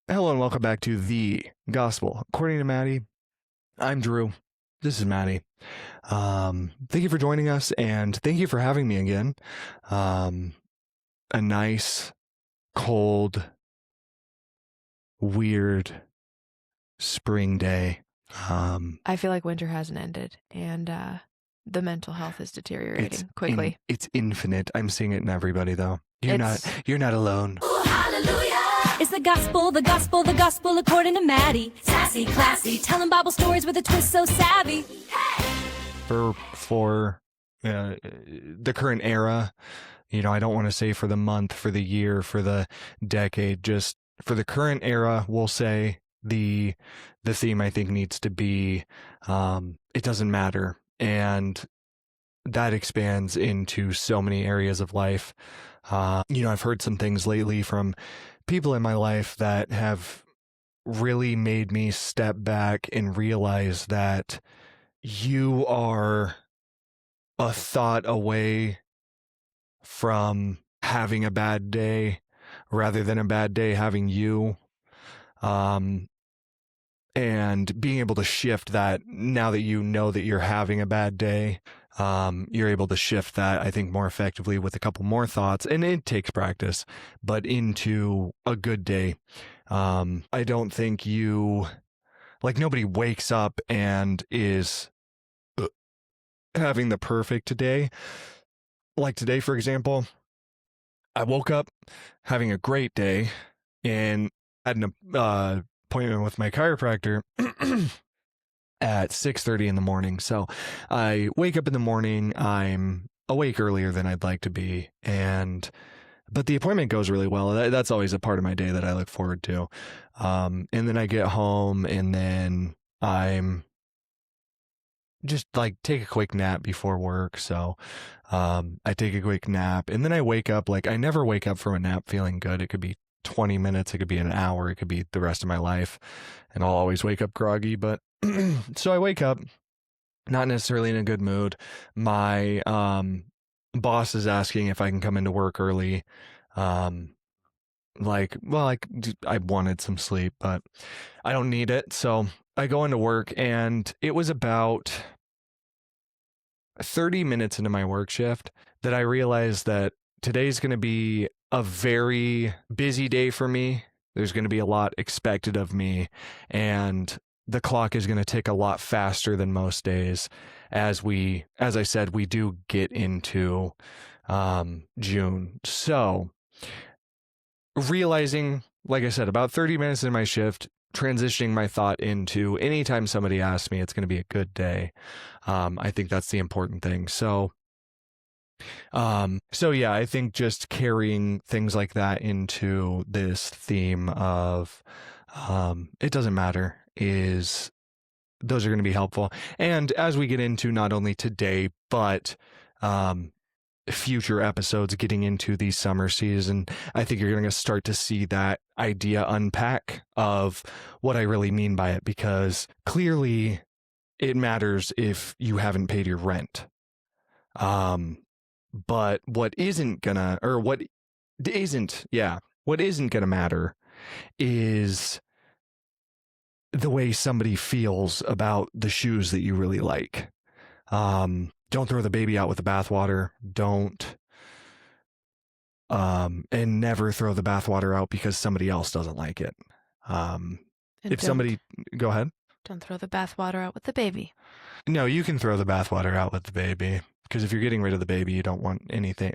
Hello and welcome back to the Gospel according to Maddie. I'm Drew. This is Maddie. Thank you for joining us, and thank you for having me again. A nice, cold, weird spring day. I feel like winter hasn't ended, and the mental health is deteriorating quickly. It's infinite. I'm seeing it in everybody, though. You're not alone. Ooh, hallelujah! It's the gospel according to Maddie. Sassy, classy, telling Bible stories with a twist so savvy. Hey! For the current era, I don't want to say for the month, for the year, for the decade, just for the current era, we'll say the theme I think needs to be, it doesn't matter. And that expands into so many areas of life. I've heard some things lately from people in my life that have really made me step back and realize that you are a thought away from having a bad day rather than a bad day having you. And being able to shift that now that you know that you're having a bad day, you're able to shift that, I think, more effectively with a couple more thoughts. And it takes practice, but into a good day. I don't think nobody wakes up and is having the perfect day. Like today, for example, I woke up having a great day and had an appointment with my chiropractor at 6:30 in the morning. So I wake up in the morning, I'm awake earlier than I'd like to be, but the appointment goes really well. That's always a part of my day that I look forward to. And then I get home, and then I'm just take a quick nap before work. So I take a quick nap, and then I wake up. I never wake up from a nap feeling good. It could be 20 minutes, it could be an hour, it could be the rest of my life, and I'll always wake up groggy. But so I wake up not necessarily in a good mood. My boss is asking if I can come into work early. I wanted some sleep, but I don't need it. So I go into work, and it was about 30 minutes into my work shift that I realized that today's going to be a very busy day for me. There's going to be a lot expected of me, and the clock is going to tick a lot faster than most days as I said, we do get into June. So realizing, like I said, about 30 minutes in my shift, transitioning my thought into anytime somebody asks me, it's going to be a good day. I think that's the important thing. So yeah, I think just carrying things like that into this theme of it doesn't matter, those are going to be helpful. And as we get into not only today, but future episodes getting into the summer season, I think you're going to start to see that idea unpack of what I really mean by it, because clearly it matters if you haven't paid your rent. But what isn't gonna matter is the way somebody feels about the shoes that you really like. Don't throw the baby out with the bathwater. And never throw the bathwater out because somebody else doesn't like it. Go ahead. Don't throw the bathwater out with the baby. No, you can throw the bathwater out with the baby, because if you're getting rid of the baby, you don't want anything.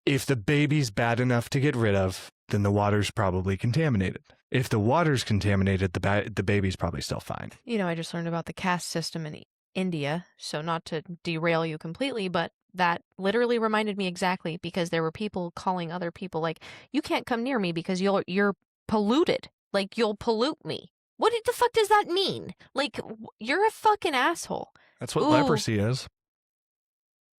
If the baby's bad enough to get rid of, then the water's probably contaminated. If the water's contaminated, the baby's probably still fine. I just learned about the caste system in India, so not to derail you completely, but that literally reminded me exactly, because there were people calling other people you can't come near me because you're polluted. You'll pollute me. What the fuck does that mean? You're a fucking asshole. That's what leprosy is.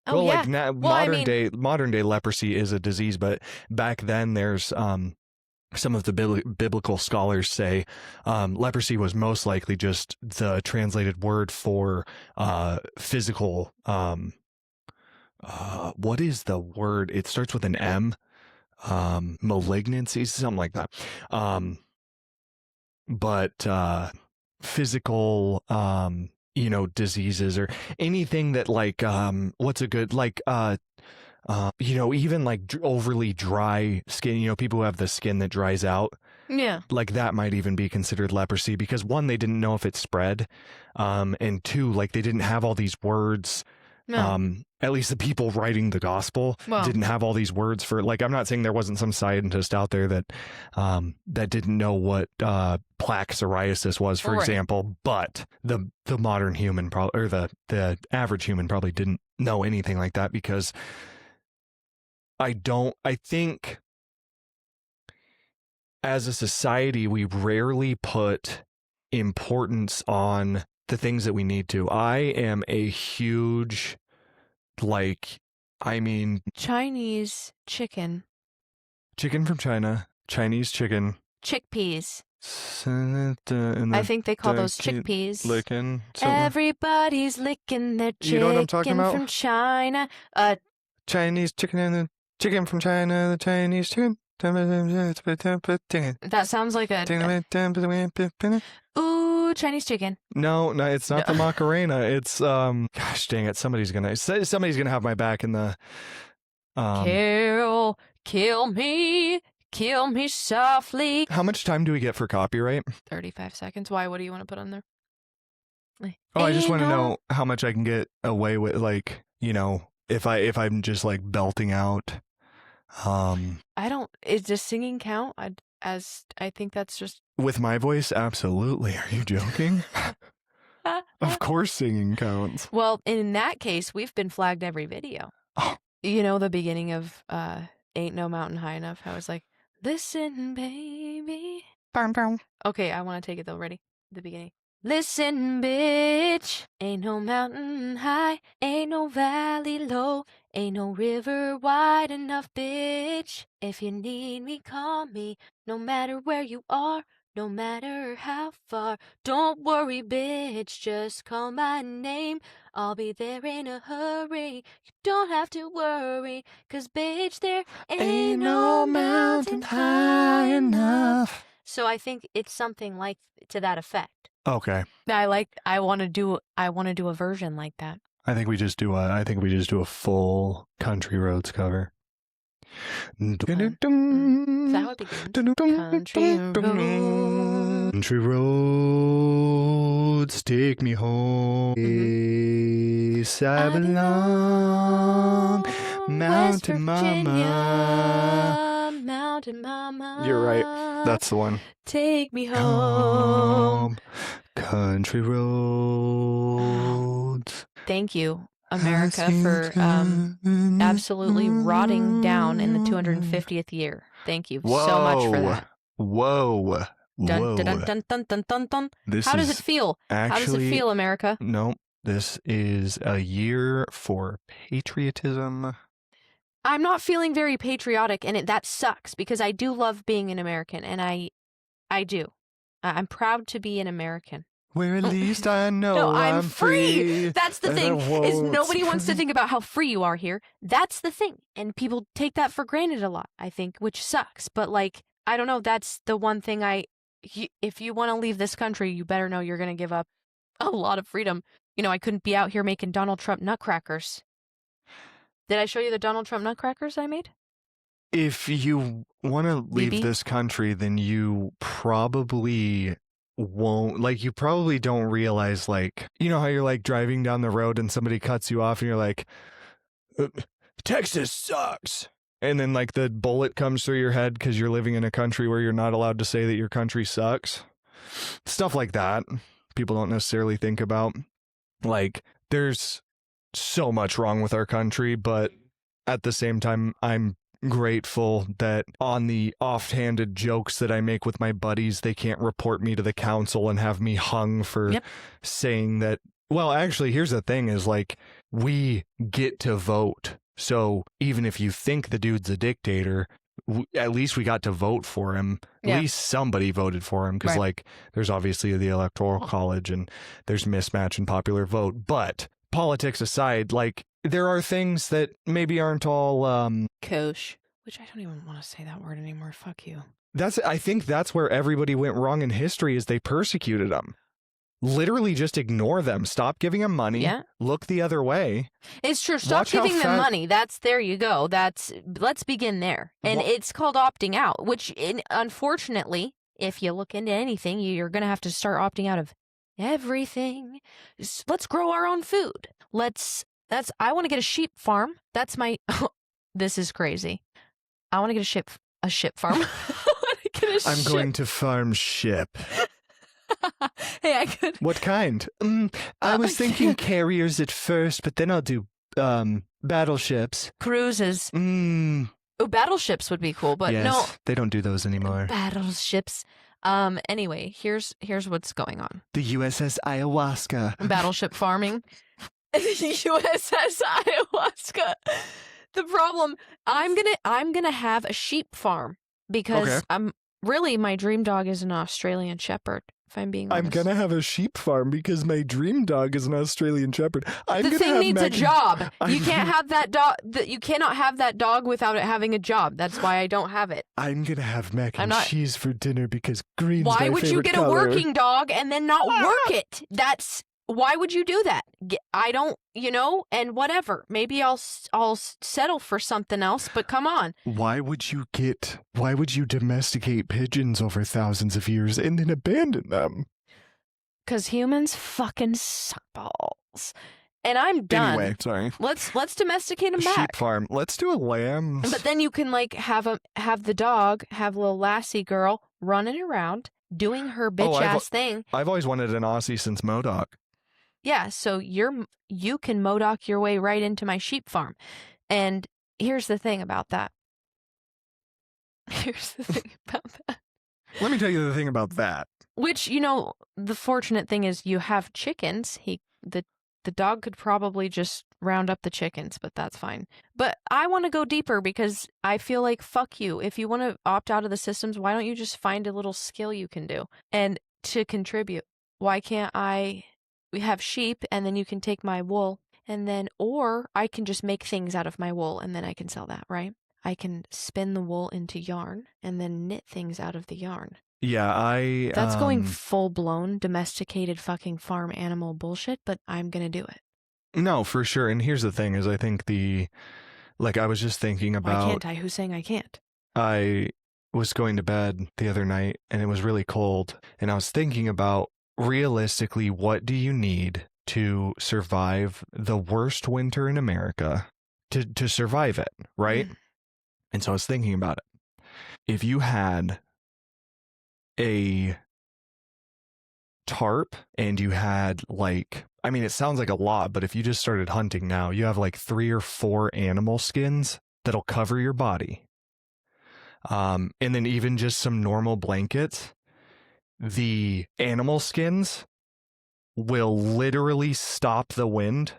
Oh, well, yeah. Modern day leprosy is a disease, but back then there's some of the biblical scholars say leprosy was most likely just the translated word for physical. What is the word? It starts with an M. Malignancies, something like that. but physical diseases or anything that like what's a good like even like overly dry skin, people who have the skin that dries out. Yeah. Like that might even be considered leprosy because one, they didn't know if it spread. And two, like they didn't have all these words. No. At least the people writing the gospel didn't have all these words for, like, I'm not saying there wasn't some scientist out there that didn't know what plaque psoriasis was, for example, but the modern human probably, or the average human probably didn't know anything like that because I think as a society, we rarely put importance on the things that we need to. I am a huge, Chinese chicken. Chicken from China, Chinese chicken. Chickpeas. I think they call those chickpeas. Licking. Everybody's licking their chicken, you know what I'm talking about? From China. Chinese chicken and the chicken from China, the Chinese chicken. That sounds like a... Ooh, Chinese chicken. No, it's not the Macarena. It's gosh dang it, somebody's gonna have my back in the kill me softly. How much time do we get for copyright? 35 seconds. Why? What do you want to put on there? I just want to know how much I can get away with, like, if I'm just like belting out. Does singing count? I think that's just... With my voice, absolutely. Are you joking? Of course singing counts. Well, in that case, we've been flagged every video. Oh. The beginning of Ain't No Mountain High Enough. I was like, listen, baby. Okay, I want to take it though. Ready? The beginning. Listen, bitch. Ain't no mountain high, ain't no valley low, ain't no river wide enough, bitch. If you need me, call me. No matter where you are, no matter how far. Don't worry, bitch, just call my name. I'll be there in a hurry. You don't have to worry, 'cause bitch, there ain't no mountain high enough. So I think it's something like to that effect. Okay. I want to do a version like that. I think we just do a full Country Roads cover. Is that how it begins? Country roads take me home. I belong, Mountain Mama. Mountain Mama. You're right. That's the one. Take me home. Country roads. Thank you, America, for absolutely rotting down in the 250th year. Thank you so much for that. Whoa. Dun, dun, dun, dun, dun, dun, dun. How does it feel? How does it feel, America? No, this is a year for patriotism. I'm not feeling very patriotic, and that sucks because I do love being an American, and I do. I'm proud to be an American. Where at least I know I'm free. That's the thing, is nobody wants to think about how free you are here. That's the thing. And people take that for granted a lot, I think, which sucks. But, I don't know, that's the one thing if you want to leave this country, you better know you're going to give up a lot of freedom. I couldn't be out here making Donald Trump nutcrackers. Did I show you the Donald Trump nutcrackers I made? If you want to leave this country, then you probably won't, you probably don't realize, how you're driving down the road and somebody cuts you off and you're like, Texas sucks. And then the bullet comes through your head because you're living in a country where you're not allowed to say that your country sucks. Stuff like that. People don't necessarily think about. There's so much wrong with our country, but at the same time, I'm grateful that on the offhanded jokes that I make with my buddies, they can't report me to the council and have me hung for saying that. Well, actually, here's the thing is we get to vote. So even if you think the dude's a dictator, at least we got to vote for him. At least somebody voted for him because there's obviously the Electoral College and there's mismatch in popular vote. But politics aside, there are things that maybe aren't all kosher, which I don't even want to say that word anymore. Fuck you. I think that's where everybody went wrong in history is they persecuted them. Literally just ignore them. Stop giving them money. Yeah. Look the other way. It's true. Stop Watch how giving them fat- money. There you go. Let's begin there. And it's called opting out, which unfortunately, if you look into anything, you're going to have to start opting out of everything. Let's grow our own food. I want to get a sheep farm. That's my, this is crazy. I want to get a sheep farm. I want to get a I'm sheep. going to farm ship. Hey, I could. What kind? I was thinking carriers at first, but then I'll do battleships. Cruises. Oh, battleships would be cool, but yes, no. they don't do those anymore. Battleships. Anyway, here's what's going on. The USS Ayahuasca. Battleship farming. USS Ayahuasca. The problem, I'm gonna have a sheep farm because Okay. my dream dog is an Australian Shepherd. If I'm being honest, I'm gonna have a sheep farm because my dream dog is an Australian Shepherd. The thing needs a job. You can't have that dog. You cannot have that dog without it having a job. That's why I don't have it. I'm gonna have mac and cheese for dinner because green's my Why favorite would you get color. a working dog and then not work it? Why would you do that? I don't, and whatever. Maybe I'll settle for something else, but come on. Why would you domesticate pigeons over thousands of years and then abandon them? Because humans fucking suck balls. And I'm done. Anyway, sorry. Let's domesticate them back. Sheep farm. Let's do a lambs. But then you can have the dog, have little lassie girl running around doing her bitch ass thing. I've always wanted an Aussie since MODOK. Yeah, so you can MODOK your way right into my sheep farm. And here's the thing about that. Let me tell you the thing about that. Which, the fortunate thing is you have chickens. The dog could probably just round up the chickens, but that's fine. But I want to go deeper because I feel like, fuck you. If you want to opt out of the systems, why don't you just find a little skill you can do and to contribute? Why can't we have sheep and then you can take my wool or I can just make things out of my wool and then I can sell that, right? I can spin the wool into yarn and then knit things out of the yarn. Yeah, That's going full-blown domesticated fucking farm animal bullshit, but I'm gonna do it. No, for sure. And here's the thing is I think I was just thinking about... Why can't I? Who's saying I can't? I was going to bed the other night and it was really cold and I was thinking about realistically, what do you need to survive the worst winter in America to survive it, right? And so I was thinking about it. If you had a tarp and you had it sounds like a lot, but if you just started hunting now, you have 3 or 4 animal skins that'll cover your body. And then even just some normal blankets. The animal skins will literally stop the wind.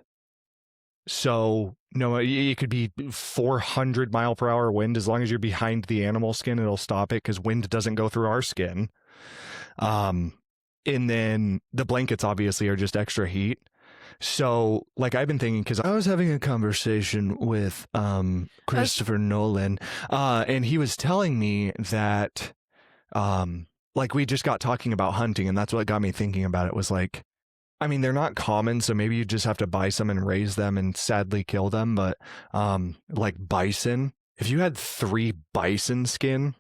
So, it could be 400 mile per hour wind. As long as you're behind the animal skin, it'll stop it because wind doesn't go through our skin. And then the blankets obviously are just extra heat. So, I've been thinking, because I was having a conversation with Christopher Nolan, and he was telling me that we just got talking about hunting, and that's what got me thinking about it was they're not common, so maybe you just have to buy some and raise them and sadly kill them. But bison, if you had 3 bison skin,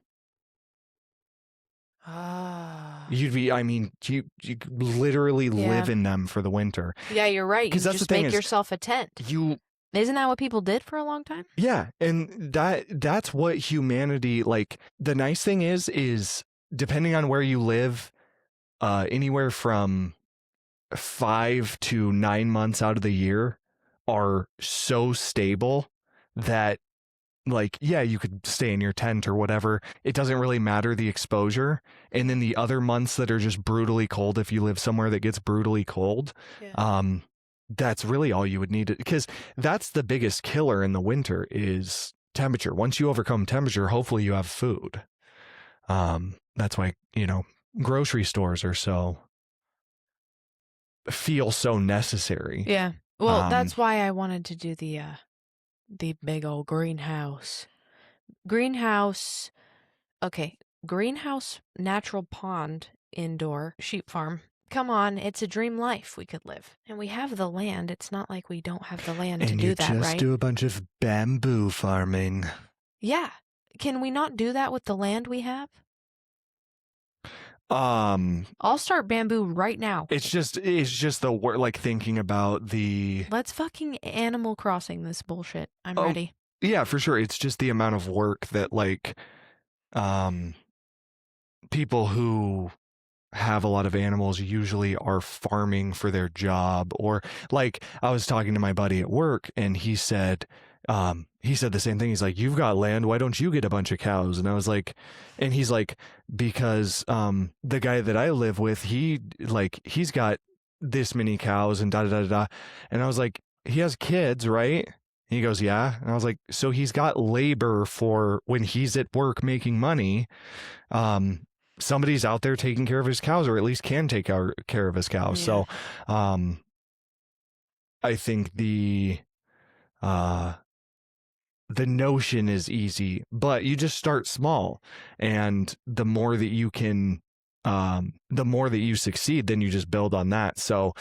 you'd be, you literally live in them for the winter. Yeah, you're right. You just make yourself a tent. Isn't that what people did for a long time? Yeah, and that's what humanity, the nice thing is depending on where you live, anywhere from 5 to 9 months out of the year are so stable that you could stay in your tent or whatever. It doesn't really matter the, and then the other months that are just brutally cold, if you live somewhere that gets brutally cold, that's really all you would need, because that's the biggest killer in the winter is temperature. Once you overcome temperature, hopefully you have food. That's why, grocery stores feel so necessary. Yeah. Well, that's why I wanted to do the big old greenhouse. Okay. greenhouse, natural pond, indoor, sheep farm. Come on, it's a dream life we could live. And we have the land. It's not like we don't have the land to do that, right? And you just do a bunch of bamboo farming. Yeah. Can we not do that with the land we have? I'll start bamboo right now. It's just the word, like thinking about the. Let's fucking Animal Crossing this bullshit. I'm ready. Yeah, for sure. It's just the amount of work that like, people who have a lot of animals usually are farming for their job, or like I was talking to my buddy at work and he said the same thing. He's like, you've got land, why don't you get a bunch of cows? And I was like, and he's like, because the guy that I live with, he's got this many cows and da da da da. And I was like, he has kids, right? And he goes, yeah. And I was like, so he's got labor for when he's at work making money. Somebody's out there taking care of his cows, or at least can take care of his cows. Yeah. So I think the notion is easy, but you just start small, and the more that you can, the more that you succeed, then you just build on that. So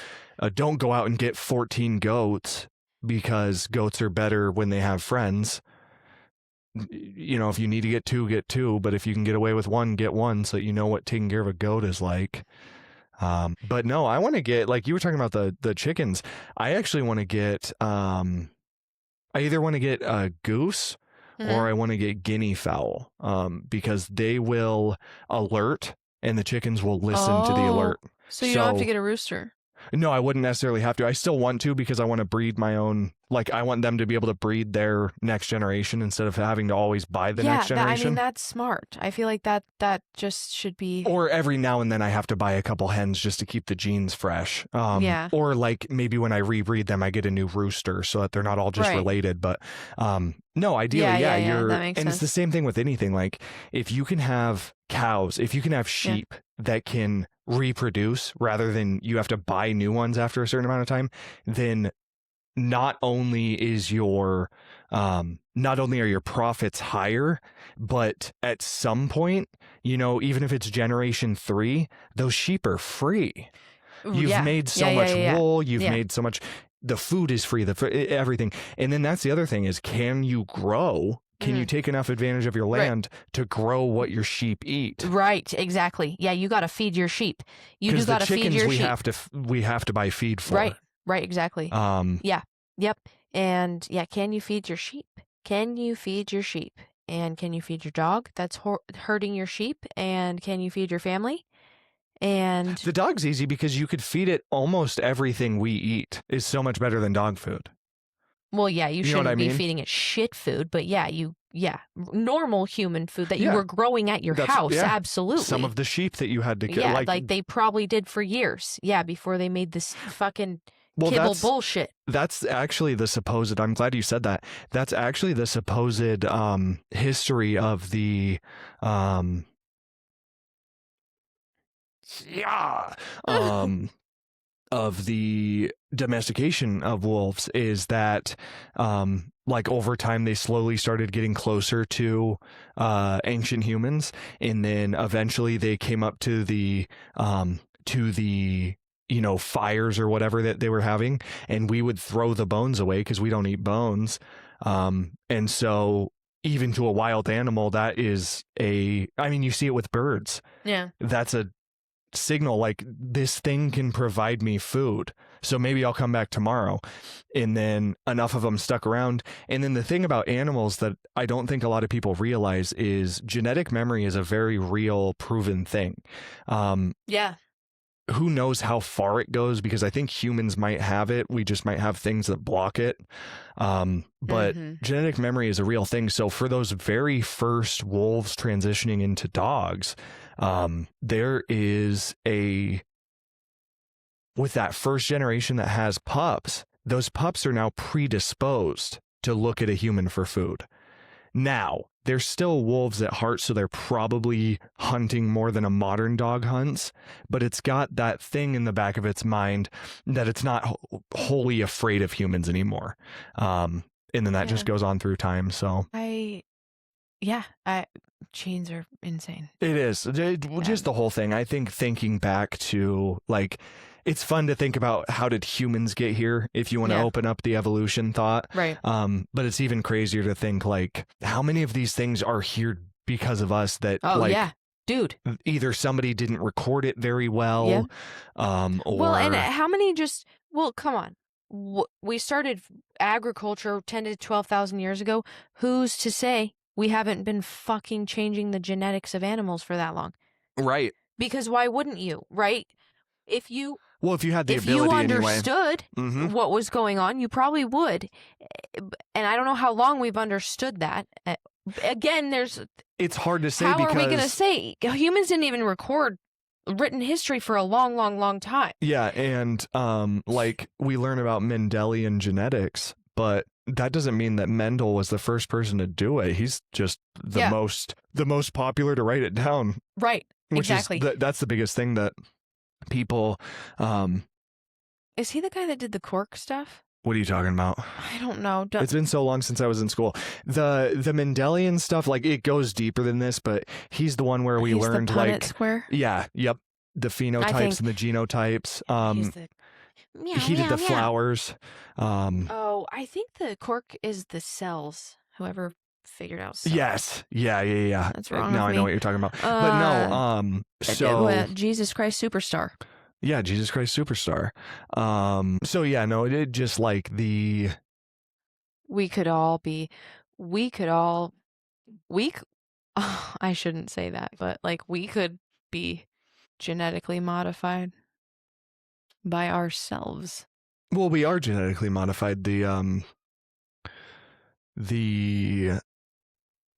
don't go out and get 14 goats, because goats are better when they have friends. You know, if you need to get two, but if you can get away with one, get one, so that you know what taking care of a goat is like. But no, I want to get, like you were talking about the chickens. I actually want to get, I either want to get a goose or I want to get guinea fowl, because they will alert and the chickens will listen to the alert. So you don't have to get a rooster. No, I wouldn't necessarily have to. I still want to, because I want to breed my own. Like, I want them to be able to breed their next generation instead of having to always buy the next generation. I mean, that's smart. I feel like that just should be. Or every now and then I have to buy a couple hens just to keep the genes fresh. Yeah. Or like maybe when I rebreed them, I get a new rooster so that they're not all just related. But no, ideally, you're. That makes sense. It's the same thing with anything. Like, if you can have cows, if you can have sheep that can reproduce rather than you have to buy new ones after a certain amount of time, then not only are your profits higher, but at some point, you know, even if it's generation 3, those sheep are free. You've made so much wool, you've made so much, the food is free, everything. And then that's the other thing is, can you grow? Can you take enough advantage of your land to grow what your sheep eat? Right, exactly. Yeah, you got to feed your sheep. You do got to feed your sheep. We have to buy feed for. Right, exactly. Yep. And can you feed your sheep? Can you feed your sheep? And can you feed your dog that's hurting your sheep? And can you feed your family? And the dog's easy, because you could feed it almost everything we eat is so much better than dog food. Well, yeah, you shouldn't be feeding it shit food, but normal human food that you were growing at your house, absolutely. Some of the sheep that you had to kill. Yeah, like they probably did for years, before they made this fucking kibble bullshit. That's actually the supposed, I'm glad you said that. That's actually the supposed history of the, of the domestication of wolves, is that like over time they slowly started getting closer to ancient humans, and then eventually they came up to the you know, fires or whatever that they were having, and we would throw the bones away because we don't eat bones, and so even to a wild animal, that is I mean, you see it with birds. That's a signal, like, this thing can provide me food, so maybe I'll come back tomorrow. And then enough of them stuck around. And then the thing about animals that I don't think a lot of people realize is genetic memory is a very real, proven thing. Who knows how far it goes, because I think humans might have it, we just might have things that block it, but genetic memory is a real thing. So for those very first wolves transitioning into dogs, there is with that first generation that has pups, those pups are now predisposed to look at a human for food. Now, they're still wolves at heart, so they're probably hunting more than a modern dog hunts, but it's got that thing in the back of its mind that it's not wholly afraid of humans anymore. And then that just goes on through time. So Genes are insane. It is. Just the whole thing. I think thinking back to, like, it's fun to think about how did humans get here if you want to open up the evolution thought. Right. But it's even crazier to think, like, how many of these things are here because of us that, dude. Either somebody didn't record it very well, or... Well, and how many come on. We started agriculture 10 to 12,000 years ago. Who's to say we haven't been fucking changing the genetics of animals for that long? Right. Because why wouldn't you, right? If you had the ability anyway. If you understood what was going on, you probably would. And I don't know how long we've understood that. Again, it's hard to say how because... are we going to say? Humans didn't even record written history for a long, long, long time. Yeah, and like, we learn about Mendelian genetics, but that doesn't mean that Mendel was the first person to do it. He's just the most popular to write it down. Right. Exactly. That's the biggest thing that people... Is he the guy that did the cork stuff? What are you talking about? I don't know. It's been so long since I was in school. The Mendelian stuff, like, it goes deeper than this, but he's the one where we learned, the Punnett square? Yeah, yep. The phenotypes and the genotypes. He did the flowers. I think the cork is the cells. Whoever figured out cells. Yes. Yeah. That's wrong. Now I know what you're talking about. But no, Jesus Christ Superstar. Yeah, Jesus Christ Superstar. So yeah, no, it just like the... I shouldn't say that, but like we could be genetically modified by ourselves. Well, we are genetically modified. The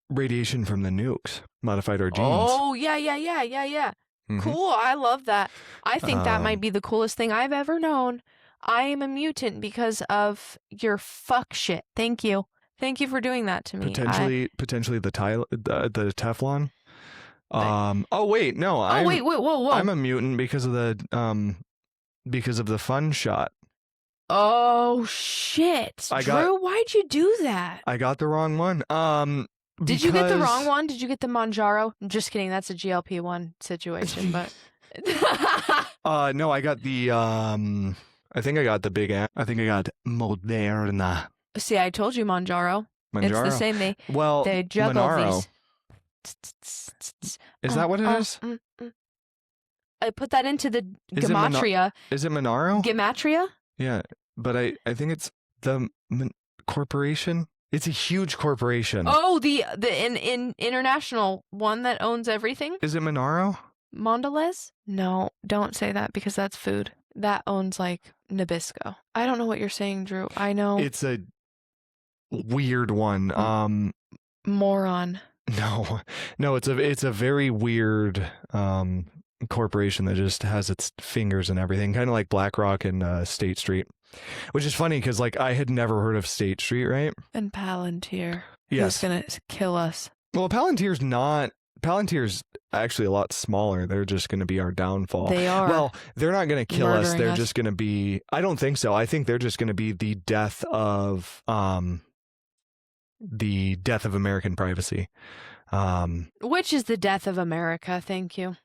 radiation from the nukes modified our genes. Oh, yeah. Mm-hmm. Cool. I love that. I think that might be the coolest thing I've ever known. I am a mutant because of your fuck shit. Thank you. Thank you for doing that to me. Potentially the Teflon. Oh wait, no. Whoa. I'm a mutant because of the fun shot. Oh shit, Drew, why'd you do that? I got the wrong one. Did you get the wrong one? Did you get the Monjaro? I'm just kidding. That's a GLP-1 situation, but. No, I got the I think I got the big. I think I got Moderna. See, I told you Monjaro. It's the same. They juggle Monaro. these. Is that what it is? I put that into the gematria. Is it Monaro? Gematria? Yeah, but I think it's the corporation. It's a huge corporation. Oh, the international one that owns everything? Is it Monaro? Mondelez? No, don't say that because that's food. That owns like Nabisco. I don't know what you're saying, Drew. I know. It's a weird one. Moron. No, it's a very weird corporation that just has its fingers and everything, kind of like BlackRock and State Street, which is funny because like I had never heard of State Street, right? And Palantir. Yes, who's gonna kill us? Well, Palantir's actually a lot smaller. They're just going to be our downfall. They are. Well, they're not going to kill us. They're us. just going to be. I don't think so. I think they're just going to be the death of American privacy. Which is the death of America. Thank you.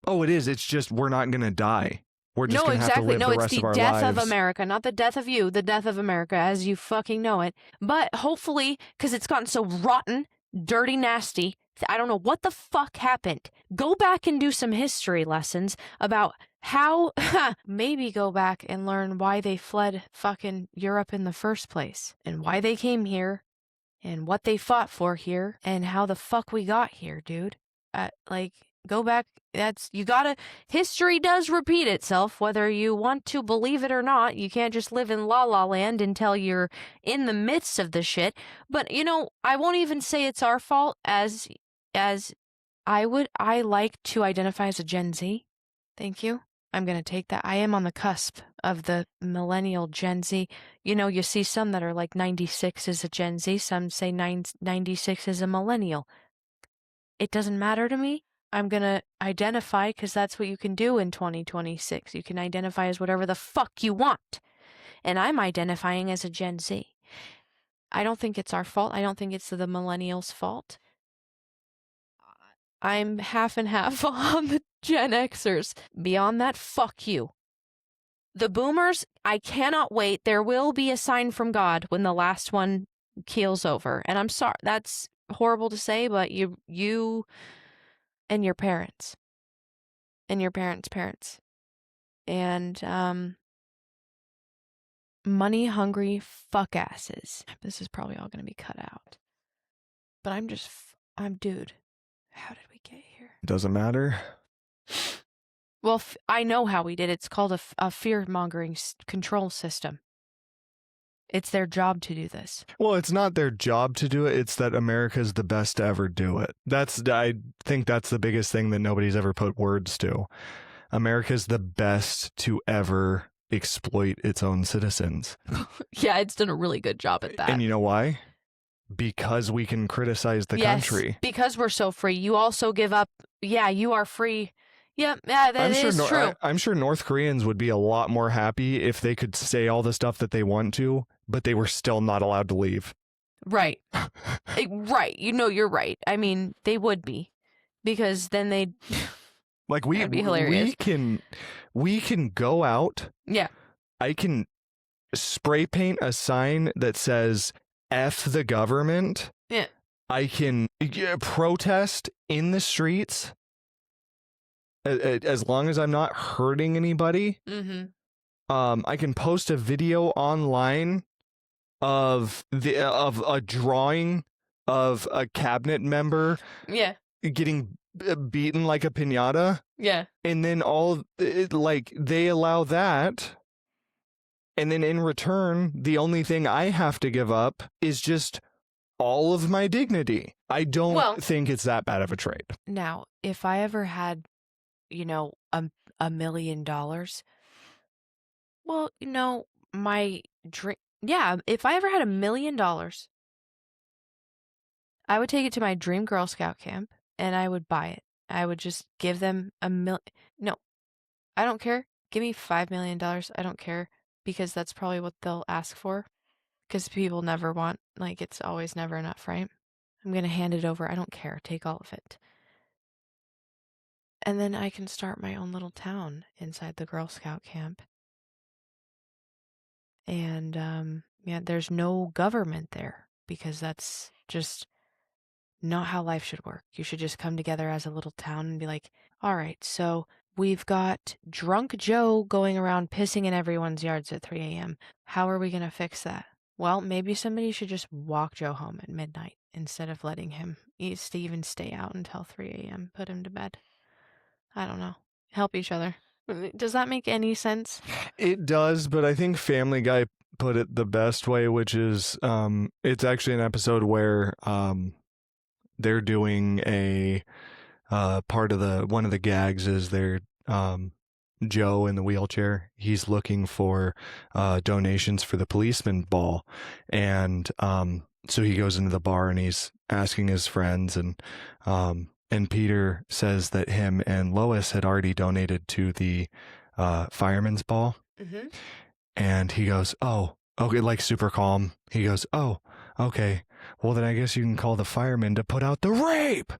Oh, it is. It's just we're not going to die. We're just going to have to live the rest of our lives. No, it's the death of America, not the death of you, the death of America, as you fucking know it. But hopefully, because it's gotten so rotten, dirty, nasty, I don't know what the fuck happened. Go back and do some history lessons about how, maybe go back and learn why they fled fucking Europe in the first place, and why they came here, and what they fought for here, and how the fuck we got here, dude. Go back. History does repeat itself, whether you want to believe it or not. You can't just live in la la land until you're in the midst of the shit. But, I won't even say it's our fault as I like to identify as a Gen Z. Thank you. I'm going to take that. I am on the cusp of the millennial Gen Z. You see some that are like 96 is a Gen Z. Some say 96 is a millennial. It doesn't matter to me. I'm going to identify because that's what you can do in 2026. You can identify as whatever the fuck you want. And I'm identifying as a Gen Z. I don't think it's our fault. I don't think it's the millennials' fault. I'm half and half on the Gen Xers. Beyond that, fuck you. The boomers, I cannot wait. There will be a sign from God when the last one keels over. And I'm sorry, that's horrible to say, but you and your parents and your parents' parents and money hungry fuck asses. This is probably all going to be cut out. But I'm dude. How did we get here? Doesn't matter. Well, I know how we did. It's called a fear-mongering control system. It's their job to do this. Well, it's not their job to do it. It's that America's the best to ever do it. I think that's the biggest thing that nobody's ever put words to. America's the best to ever exploit its own citizens. Yeah, it's done a really good job at that. And you know why? Because we can criticize the country. Because we're so free. You also give up. Yeah, you are free. Yeah, that is true. I'm sure North Koreans would be a lot more happy if they could say all the stuff that they want to, but they were still not allowed to leave. Right. Right. You know, you're right. I mean, they would be, because then they'd like that'd be hilarious. we can go out. Yeah. I can spray paint a sign that says F the government. Yeah. I can protest in the streets as long as I'm not hurting anybody. Mm-hmm. I can post a video online of a drawing of a cabinet member getting beaten like a piñata. Yeah. And then they allow that. And then in return, the only thing I have to give up is just all of my dignity. I don't think it's that bad of a trade. Now, if I ever had, $1 million, well, my dream. Yeah, if I ever had $1 million, I would take it to my dream Girl Scout camp and I would buy it. I would just give them $1 million. No, I don't care. Give me $5 million. I don't care, because that's probably what they'll ask for. Because people never want, it's always never enough, right? I'm going to hand it over. I don't care. Take all of it. And then I can start my own little town inside the Girl Scout camp. And, there's no government there, because that's just not how life should work. You should just come together as a little town and be like, all right, so we've got drunk Joe going around pissing in everyone's yards at 3 a.m. How are we going to fix that? Well, maybe somebody should just walk Joe home at midnight instead of letting him even stay out until 3 a.m. Put him to bed. I don't know. Help each other. Does that make any sense? It does, but I think Family Guy put it the best way, which is it's actually an episode where they're doing a part of one of the gags is they're Joe in the wheelchair. He's looking for donations for the policeman ball, and so he goes into the bar and he's asking his friends, and Peter says that him and Lois had already donated to the fireman's ball. Mm-hmm. And he goes, oh, okay, like super calm. He goes, oh, okay. Well, then I guess you can call the firemen to put out the rape.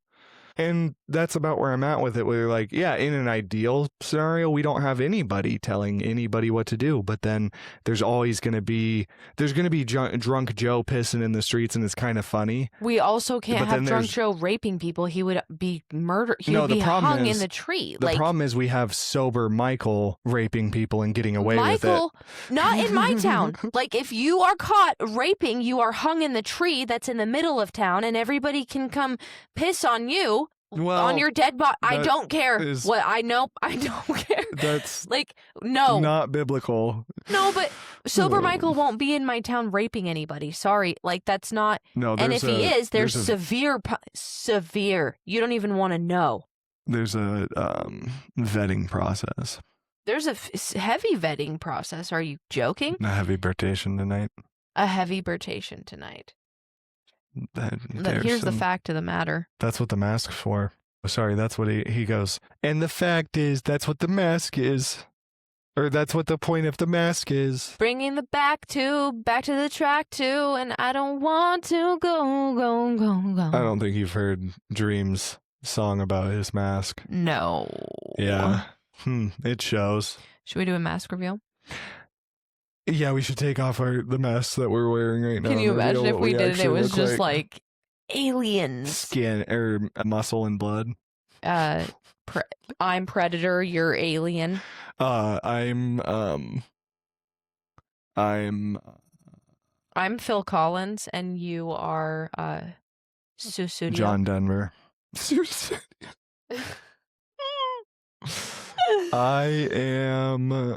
And that's about where I'm at with it. We're like, yeah, in an ideal scenario, we don't have anybody telling anybody what to do. But then there's always going to be drunk Joe pissing in the streets, and it's kind of funny. We also can't have drunk Joe raping people. He would be murdered. He would be hung in the tree. The problem is we have sober Michael raping people and getting away with it. Michael, not in my town. If you are caught raping, you are hung in the tree that's in the middle of town, and everybody can come piss on you. On your dead body. I don't care. I don't care. That's no. Not biblical. No, but sober Michael won't be in my town raping anybody. Sorry. That's not. No, and if he is, there's severe. You don't even want to know. There's a vetting process. There's a heavy vetting process. Are you joking? A heavy birtation tonight. A heavy birtation tonight. Here's the fact of the matter. That's what the mask's for. Sorry, that's what he goes. And the fact is, that's what the mask is. Or that's what the point of the mask is. Bringing the back to the track too, and I don't want to go. I don't think you've heard Dreams song about his mask. No. Yeah. It shows. Should we do a mask reveal? Yeah, we should take off the masks that we're wearing right now. Can you and reveal imagine if what we did it? It actually was look just like aliens. skin or muscle and blood. I'm Predator, you're Alien. I'm Phil Collins, and you are Susudio. John Denver. I am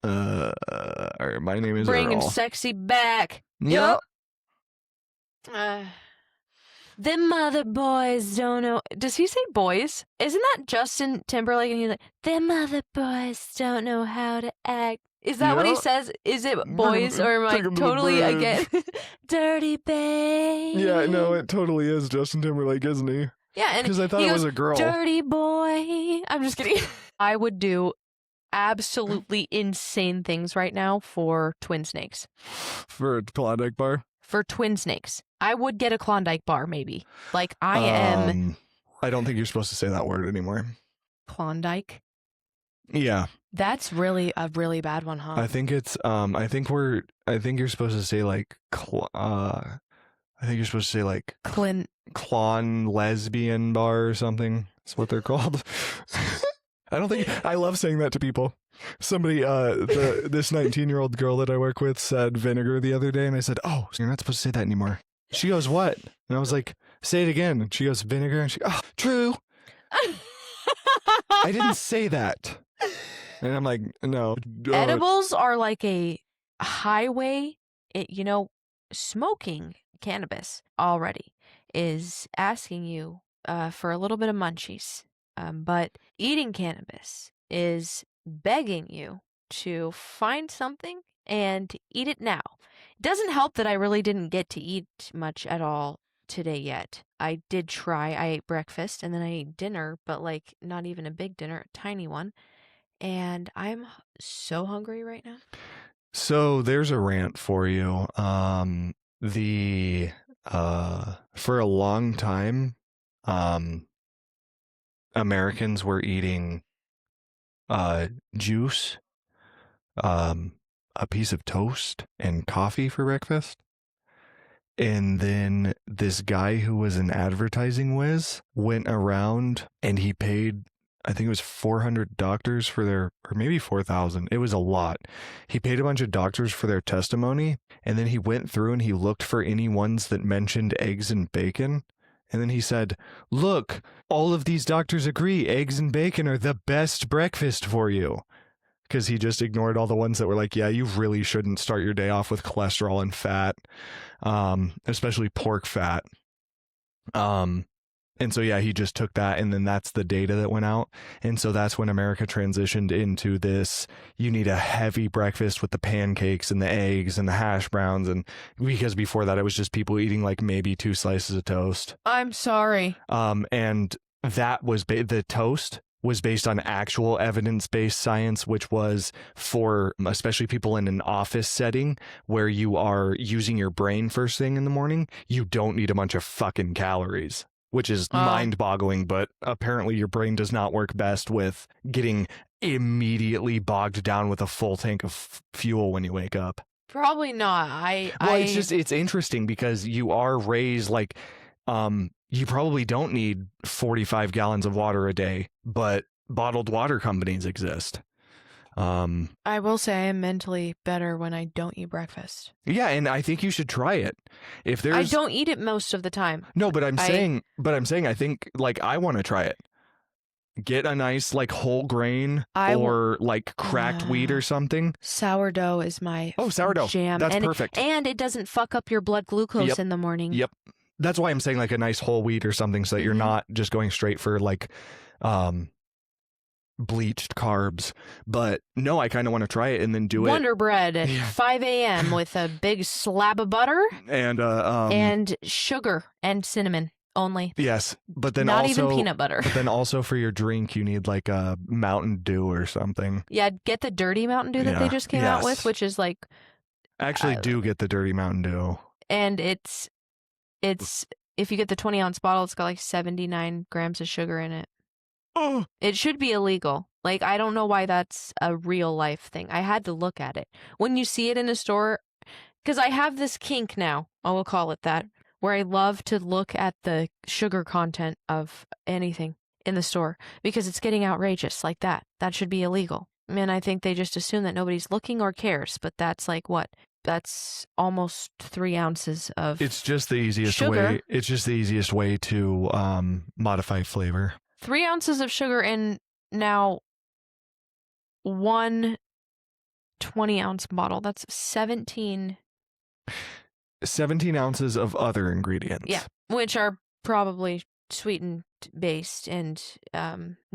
or my name is Bringing Earl. sexy back. Yep. Them other boys don't know. Does he say boys? Isn't that Justin Timberlake? And he's like, them other boys don't know how to act. Is that what he says? Is it boys or am I totally again? Dirty babe. Yeah, no, it totally is Justin Timberlake, isn't he? Yeah, and because I thought it was a girl. Dirty boy. I'm just kidding. I would do absolutely insane things right now for twin snakes. For a Klondike bar? For twin snakes. I would get a Klondike bar, maybe. Like, I am... I don't think you're supposed to say that word anymore. Klondike? Yeah. That's really a really bad one, huh? I think it's, I think you're supposed to say, like, I think you're supposed to say, like... Clon lesbian bar or something. That's what they're called. I love saying that to people. Somebody, this 19-year-old girl that I work with said vinegar the other day, and I said, oh, you're not supposed to say that anymore. She goes, what? And I was like, say it again. And she goes, vinegar. And she goes, oh, true. I didn't say that. And I'm like, no. Edibles are like a highway. Smoking cannabis already is asking you for a little bit of munchies. But eating cannabis is begging you to find something and eat it now. It doesn't help that I really didn't get to eat much at all today yet. I did try. I ate breakfast and then I ate dinner, but like not even a big dinner, a tiny one. And I'm so hungry right now. So there's a rant for you. For a long time, Americans were eating juice, a piece of toast, and coffee for breakfast. And then this guy who was an advertising whiz went around and he paid, I think it was 400 doctors for their, or maybe 4,000. It was a lot. He paid a bunch of doctors for their testimony. And then he went through and he looked for any ones that mentioned eggs and bacon. And then he said, look, all of these doctors agree eggs and bacon are the best breakfast for you. Because he just ignored all the ones that were like, yeah, you really shouldn't start your day off with cholesterol and fat, especially pork fat. And so, yeah, he just took that, and then that's the data that went out. And so that's when America transitioned into this, you need a heavy breakfast with the pancakes and the eggs and the hash browns. And because before that, it was just people eating like maybe 2 slices of toast. I'm sorry. And that was the toast was based on actual evidence-based science, which was for especially people in an office setting where you are using your brain first thing in the morning. You don't need a bunch of fucking calories, which is mind-boggling, but apparently your brain does not work best with getting immediately bogged down with a full tank of fuel when you wake up. Probably not. It's interesting because you are raised like, you probably don't need 45 gallons of water a day, but bottled water companies exist. I will say I am mentally better when I don't eat breakfast. Yeah, and I think you should try it. If there's, I don't eat it most of the time. No, but I'm saying I think like I want to try it. Get a nice like whole grain or like cracked wheat or something. Sourdough is my sourdough jam. That's perfect. And it doesn't fuck up your blood glucose in the morning. Yep. That's why I'm saying like a nice whole wheat or something so that you're not just going straight for like bleached carbs. But no, I kind of want to try it and then do Wonder Bread at 5 a.m. with a big slab of butter and sugar and cinnamon only. Yes, but then not also, even peanut butter. But then also for your drink, you need like a Mountain Dew or something. Yeah, get the dirty Mountain Dew that they just came out with, which is like... Actually, do get the dirty Mountain Dew. And it's if you get the 20-ounce bottle, it's got like 79 grams of sugar in it. Oh. It should be illegal. Like, I don't know why that's a real life thing. I had to look at it. When you see it in a store, because I have this kink now, I will call it that, where I love to look at the sugar content of anything in the store because it's getting outrageous like that. That should be illegal. I mean, I think they just assume that nobody's looking or cares, but that's like what? That's almost 3 ounces of It's just the easiest sugar. way. It's just the easiest way to modify flavor. 3 ounces of sugar in now one 20-ounce bottle. That's 17 ounces of other ingredients. Yeah, which are probably sweetened based and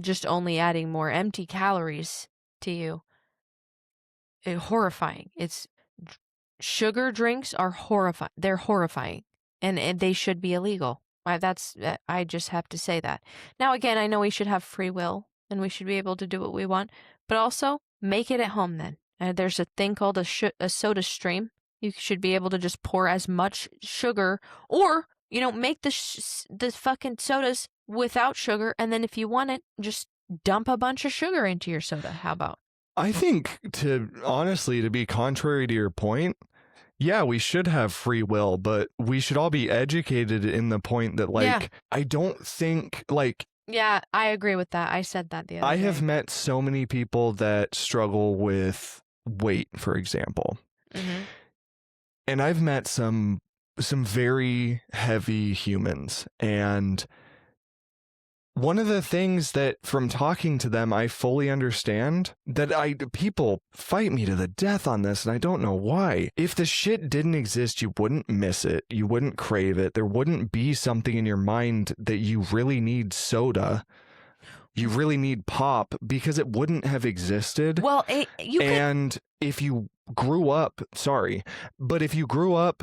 just only adding more empty calories to you. Horrifying. Sugar drinks are horrifying. They're horrifying, and they should be illegal. I just have to say that. Now, again, I know we should have free will and we should be able to do what we want, but also make it at home then. There's a thing called a soda stream. You should be able to just pour as much sugar, or make the fucking sodas without sugar, and then if you want it, just dump a bunch of sugar into your soda. How about? I think, to be contrary to your point, yeah, we should have free will, but we should all be educated in the point that, I don't think, Yeah, I agree with that. I said that the other day. I have met so many people that struggle with weight, for example. Mm-hmm. And I've met some very heavy humans, and one of the things that from talking to them, I fully understand that people fight me to the death on this, and I don't know why. If the shit didn't exist, you wouldn't miss it. You wouldn't crave it. There wouldn't be something in your mind that you really need soda. You really need pop, because it wouldn't have existed. Well, if you grew up, if you grew up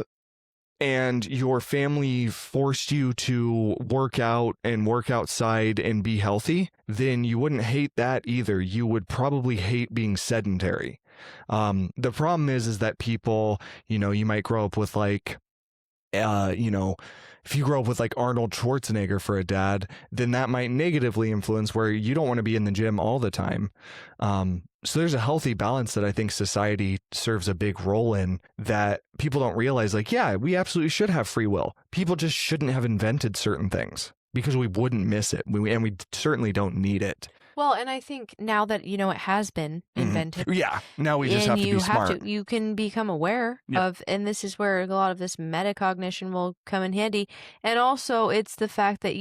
and your family forced you to work out and work outside and be healthy, then you wouldn't hate that either. You would probably hate being sedentary. The problem is that people, you might grow up with if you grow up with Arnold Schwarzenegger for a dad, then that might negatively influence where you don't want to be in the gym all the time. So there's a healthy balance that I think society serves a big role in, that people don't realize, we absolutely should have free will. People just shouldn't have invented certain things because we wouldn't miss it. And we certainly don't need it. Well, and I think now that, it has been invented. Mm-hmm. Yeah. Now we just have to be smart. You can become aware of, and this is where a lot of this metacognition will come in handy. And also it's the fact that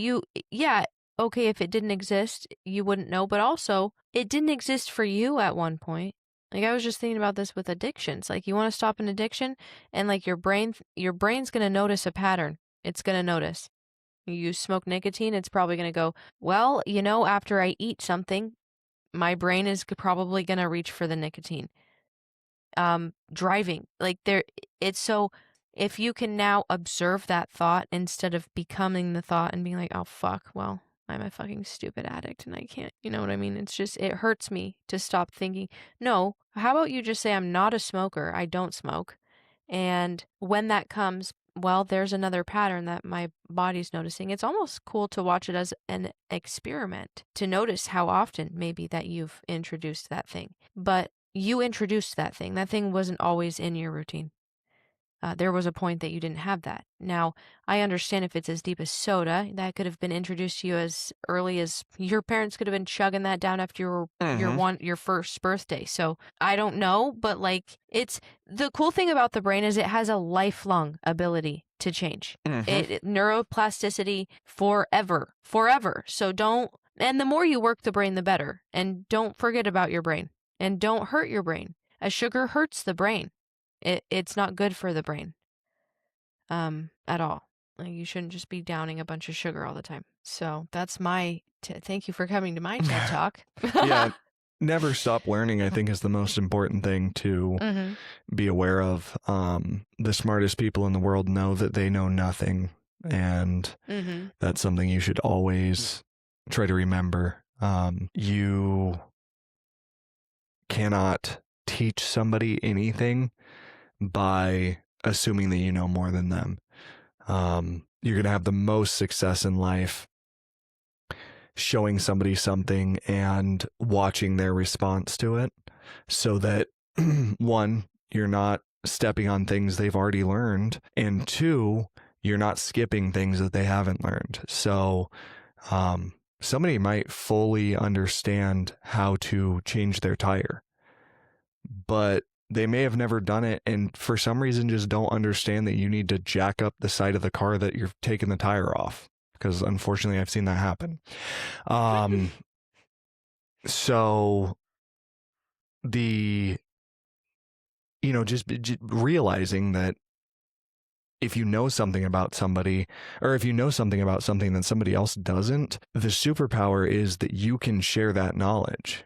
okay, if it didn't exist, you wouldn't know, but also it didn't exist for you at one point. I was just thinking about this with addictions. You want to stop an addiction, and your brain's going to notice a pattern. It's going to notice. You smoke nicotine, it's probably going to go, well, after I eat something, my brain is probably going to reach for the nicotine. Driving, so if you can now observe that thought instead of becoming the thought and being like, oh, fuck, well, I'm a fucking stupid addict and I can't, you know what I mean? It's just, it hurts me to stop thinking. No, how about you just say, I'm not a smoker, I don't smoke. And when that comes, well, there's another pattern that my body's noticing. It's almost cool to watch it as an experiment, to notice how often maybe that you've introduced that thing. But you introduced that thing. That thing wasn't always in your routine. There was a point that you didn't have that. Now, I understand if it's as deep as soda, that could have been introduced to you as early as your parents could have been chugging that down after your first birthday. So I don't know, but it's the cool thing about the brain is it has a lifelong ability to change. Neuroplasticity forever. So and the more you work the brain, the better. And don't forget about your brain, and don't hurt your brain. A sugar hurts the brain. It's not good for the brain at all. You shouldn't just be downing a bunch of sugar all the time. So that's thank you for coming to my TED Talk. Yeah, never stop learning, I think, is the most important thing to be aware of. The smartest people in the world know that they know nothing, and that's something you should always try to remember. You cannot teach somebody anything by assuming that you know more than them. you're going to have the most success in life showing somebody something and watching their response to it, so that one, you're not stepping on things they've already learned, and two, you're not skipping things that they haven't learned. So somebody might fully understand how to change their tire, but they may have never done it, and for some reason just don't understand that you need to jack up the side of the car that you're taking the tire off, because unfortunately I've seen that happen. So just realizing that if you know something about somebody, or if you know something about something that somebody else doesn't, the superpower is that you can share that knowledge.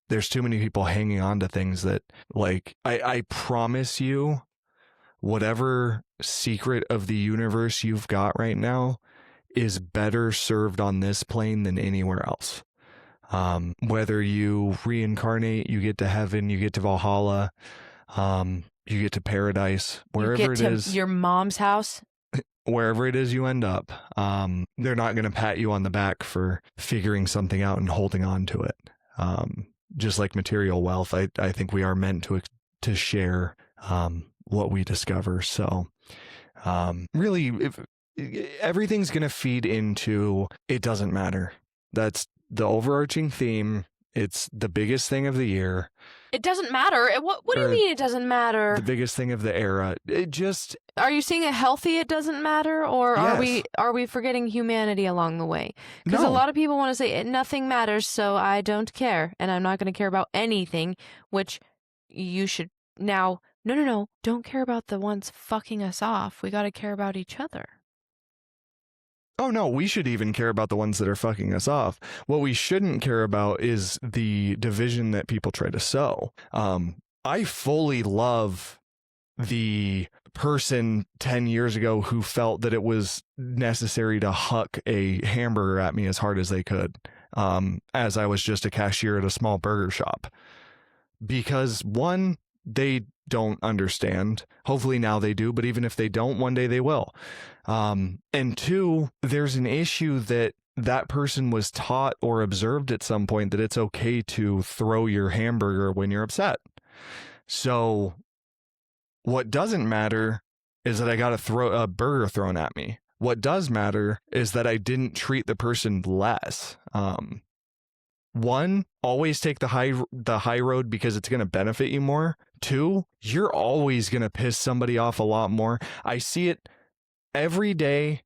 There's too many people hanging on to things that, like, I promise you, whatever secret of the universe you've got right now is better served on this plane than anywhere else. Whether you reincarnate, you get to heaven, you get to Valhalla, you get to paradise, wherever it is, your mom's house, wherever it is you end up, they're not going to pat you on the back for figuring something out and holding on to it. Just like material wealth, I think we are meant to share what we discover. So really, if everything's going to feed into, it doesn't matter. That's the overarching theme. It's the biggest thing of the year. It doesn't matter. What do you mean it doesn't matter? The biggest thing of the era. It just... Are you seeing it healthy? It doesn't matter, or yes. are we forgetting humanity along the way? Because a lot of people want to say nothing matters, so I don't care, and I'm not going to care about anything. Which you should now. No. Don't care about the ones fucking us off. We got to care about each other. Oh, no, we should even care about the ones that are fucking us off. What we shouldn't care about is the division that people try to sow. I fully love the person 10 years ago who felt that it was necessary to huck a hamburger at me as hard as they could, as I was just a cashier at a small burger shop. Because one, they don't understand. Hopefully now they do, but even if they don't, one day they will. And two, there's an issue that person was taught or observed at some point that it's okay to throw your hamburger when you're upset. So what doesn't matter is that I got a burger thrown at me. What does matter is that I didn't treat the person less. One, always take the high road because it's going to benefit you more. Two, you're always going to piss somebody off a lot more. I see it every day,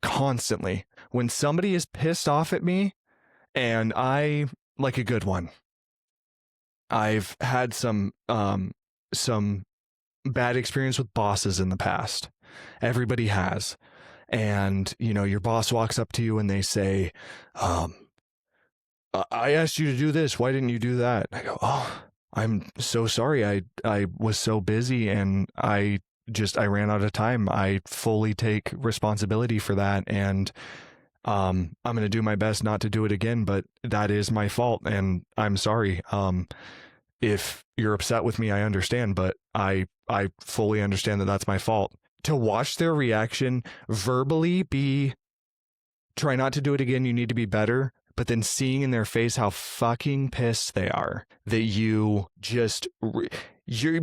constantly. When somebody is pissed off at me, and I like a good one. I've had some bad experience with bosses in the past. Everybody has. And, your boss walks up to you and they say, I asked you to do this. Why didn't you do that? I go, oh, I'm so sorry. I was so busy and I ran out of time. I fully take responsibility for that. And I'm going to do my best not to do it again, but that is my fault. And I'm sorry. If you're upset with me, I understand, but I fully understand that that's my fault. To watch their reaction, verbally try not to do it again. You need to be better. But then seeing in their face how fucking pissed they are that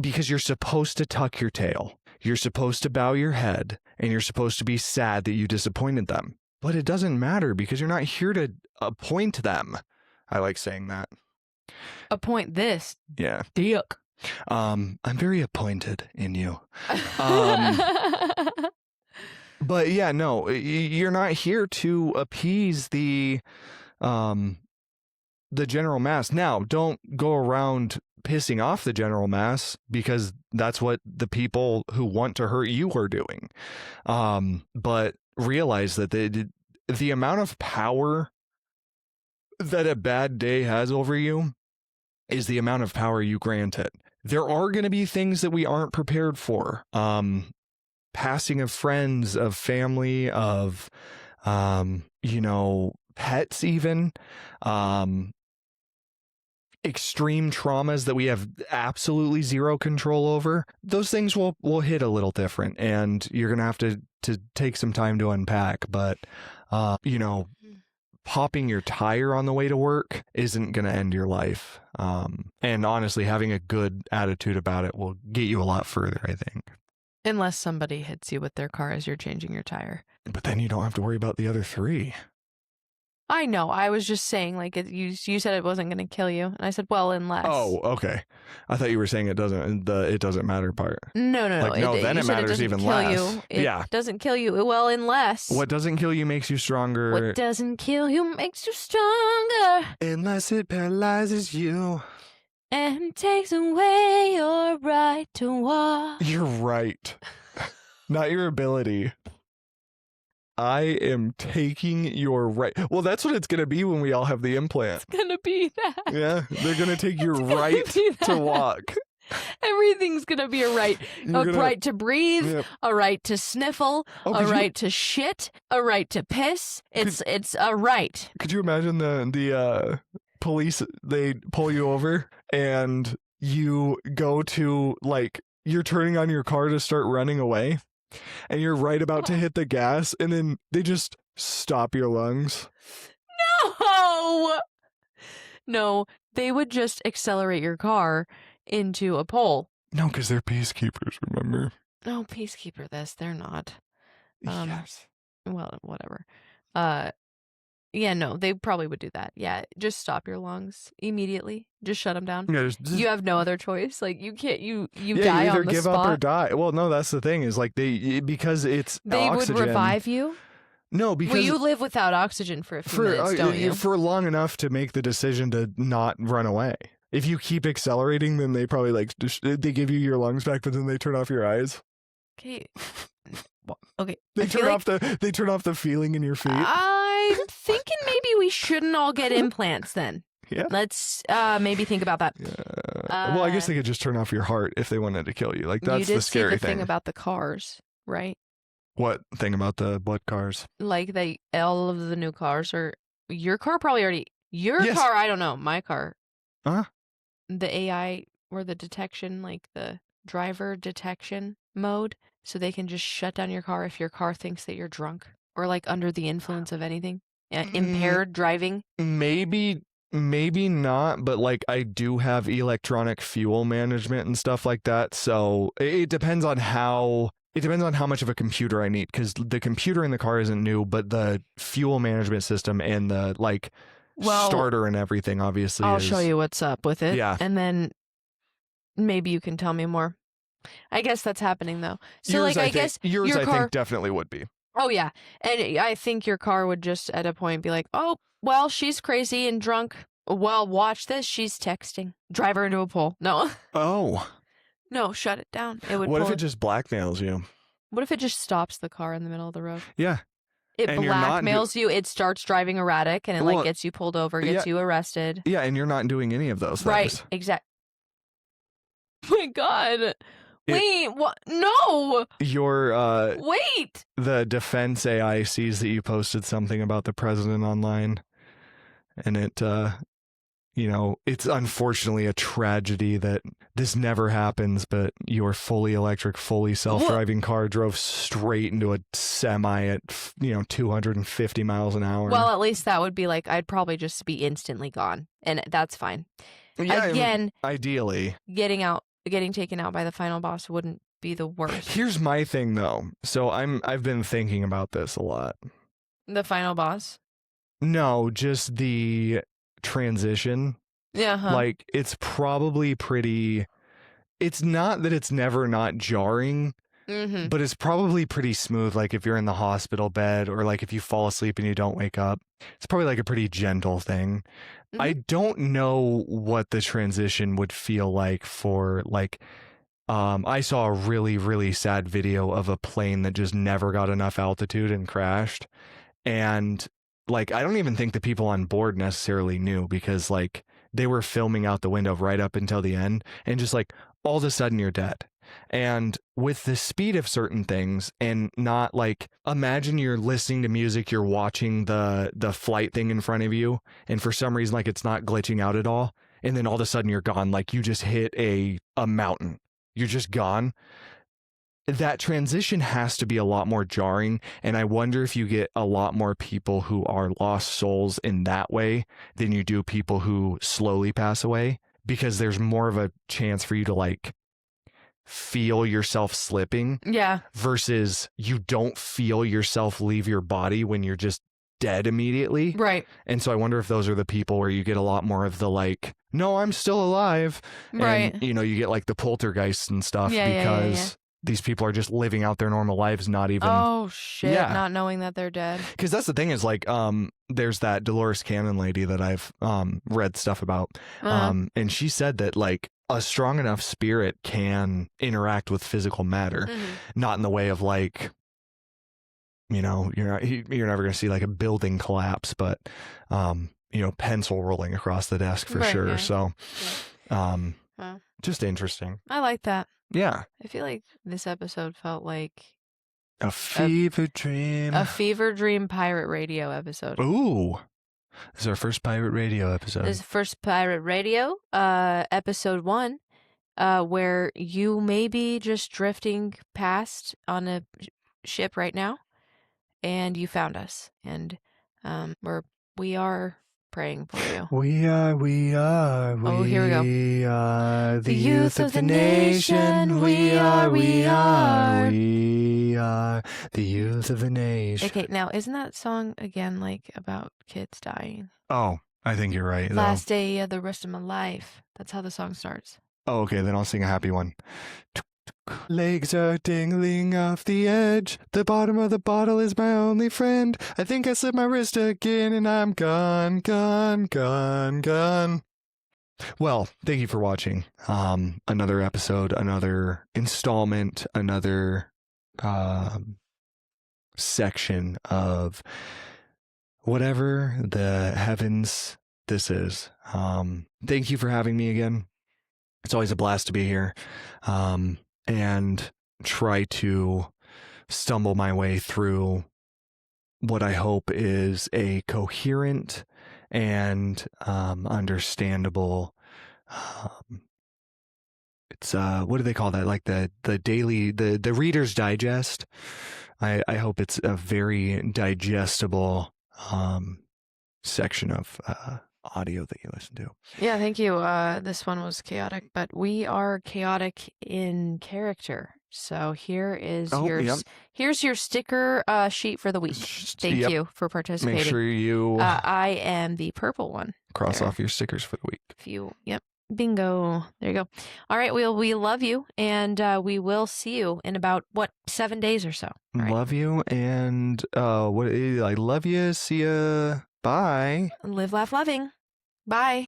because you're supposed to tuck your tail. You're supposed to bow your head and you're supposed to be sad that you disappointed them. But it doesn't matter because you're not here to appoint them. I like saying that. Appoint this. Yeah. Dick. I'm very appointed in you. But yeah, no, you're not here to appease the general mass. Now, don't go around pissing off the general mass because that's what the people who want to hurt you are doing. But realize that the amount of power that a bad day has over you is the amount of power you grant it. There are going to be things that we aren't prepared for. Passing of friends, of family, of, pets even. extreme traumas that we have absolutely zero control over, those things will hit a little different, and you're gonna have to take some time to unpack. But popping your tire on the way to work isn't gonna end your life. And honestly, having a good attitude about it will get you a lot further, I think. Unless somebody hits you with their car as you're changing your tire. But then you don't have to worry about the other three. I know. I was just saying, like, you said it wasn't going to kill you. And I said, well, unless. Oh, okay. I thought you were saying it doesn't matter part. No. Like, no, then it matters even less. It doesn't kill you. Well, unless. What doesn't kill you makes you stronger. What doesn't kill you makes you stronger. Unless it paralyzes you. And takes away your right to walk. You're right. Not your ability. I am taking your right. Well, that's what it's going to be when we all have the implant. It's going to be that. Yeah, they're going to take your right to walk. Everything's going to be a right. Right to breathe, Yep. a right to sniffle, a right to shit, a right to piss. It's a right. Could you imagine the police, they pull you over and you go to, like, you're turning on your car to start running away and you're right about to hit the gas and then they just stop your lungs? No, they would just accelerate your car into a pole. No, because they're peacekeepers, remember? No, peacekeeper this. They're not. Yes. Well, whatever. Yeah, no, they probably would do that. Yeah, just stop your lungs immediately. Just shut them down. Yeah, you have no other choice. Like, you can't. You die you either on the give spot. up or die. Well, no, that's the thing is, like, because it's they oxygen. would revive you. No, because well, you live without oxygen for a few minutes, don't you? For long enough to make the decision to not run away. If you keep accelerating, then they probably they give you your lungs back, but then they turn off your eyes. Okay. Okay. They turn off the feeling in your feet. I'm thinking maybe we shouldn't all get implants then. Yeah. Let's maybe think about that. Well, I guess they could just turn off your heart if they wanted to kill you. Like, that's the scary see the thing. thing about the cars, right? What thing about the blood cars? Like, all of the new cars are. Your car probably already. Yes. Car, I don't know. My car. Huh? The AI or the detection, like the driver detection mode, so they can just shut down your car if your car thinks that you're drunk or like under the influence of anything. Impaired driving. Maybe not, but like I do have electronic fuel management and stuff like that. So it depends on how much of a computer I need, because the computer in the car isn't new, but the fuel management system and the starter and everything obviously I'll show you what's up with it. Yeah. And then maybe you can tell me more. I guess that's happening though. So yours, I guess yours your car, I think definitely would be. Oh yeah. And I think your car would just at a point be like, oh, well, she's crazy and drunk. Well, watch this. She's texting. Drive her into a pole. No. Oh. No, shut it down. It would. What if it just blackmails you? What if it just stops the car in the middle of the road? Yeah. It blackmails you. It starts driving erratic and it gets you pulled over, gets you arrested. Yeah, and you're not doing any of those things. Right. Exactly. Oh my God. Wait, what? No! Wait! The defense AI sees that you posted something about the president online, and it, it's unfortunately a tragedy that this never happens, but your fully electric, fully self-driving car drove straight into a semi at, 250 miles an hour. Well, at least that would be like, I'd probably just be instantly gone, and that's fine. Yeah, again, ideally. Getting taken out by the final boss wouldn't be the worst. Here's my thing, though. So I've been thinking about this a lot. The final boss? No, just the transition. Yeah. Like, it's probably pretty. It's not that it's never not jarring, but it's probably pretty smooth. Like, if you're in the hospital bed or like if you fall asleep and you don't wake up, it's probably like a pretty gentle thing. I don't know what the transition would feel like for like, I saw a really, really sad video of a plane that just never got enough altitude and crashed. And like, I don't even think the people on board necessarily knew, because like they were filming out the window right up until the end, and just like all of a sudden you're dead. And with the speed of certain things, and not like, imagine you're listening to music, you're watching the flight thing in front of you, and for some reason, like, it's not glitching out at all. and then all of a sudden you're gone. Like you just hit a mountain. You're just gone. That transition has to be a lot more jarring. And I wonder if you get a lot more people who are lost souls in that way than you do people who slowly pass away, because there's more of a chance for you to like feel yourself slipping. Yeah. Versus you don't feel yourself leave your body when you're just dead immediately. Right. And so I wonder if those are the people where you get a lot more of the like, no, I'm still alive. Right. And, you know, you get like the poltergeists and stuff because these people are just living out their normal lives, not even. Oh, shit. Not knowing that they're dead. Because that's the thing is like, there's that Dolores Cannon lady that I've read stuff about. And she said that like a strong enough spirit can interact with physical matter, not in the way of like, you know, you're never going to see like a building collapse, but, you know, pencil rolling across the desk for sure. Yeah. So, just interesting. I like that. Yeah. I feel like this episode felt like a fever dream. A fever dream pirate radio episode. Ooh. This is our first pirate radio episode. This is first pirate radio, episode 1, where you may be just drifting past on a ship right now, and you found us, and we are praying for you. We are. Oh, here we go. We are the youth of the nation. We are the youth of the nation. Okay, now isn't that song again like about kids dying? Oh, I think you're right. Last day of the rest of my life. That's how the song starts. Oh, okay, then I'll sing a happy one. Legs are dangling off the edge. The bottom of the bottle is my only friend. I think I slipped my wrist again and I'm gone. Well, thank you for watching. Another episode, another installment, another section of whatever the heavens this is. Thank you for having me again. It's always a blast to be here. And try to stumble my way through what I hope is a coherent and understandable. It's what do they call that? Like the daily the Reader's Digest. I hope it's a very digestible section of audio that you listen to. Yeah, thank you. This one was chaotic, but we are chaotic in character. So here is here's your sticker sheet for the week. Thank you for participating. Make sure you I am the purple one. Cross off your stickers for the week. Bingo. There you go. All right, we love you, and we will see you in about 7 days or so. Right. Love you, and I love you. See ya. Bye. Live, laugh, loving. Bye.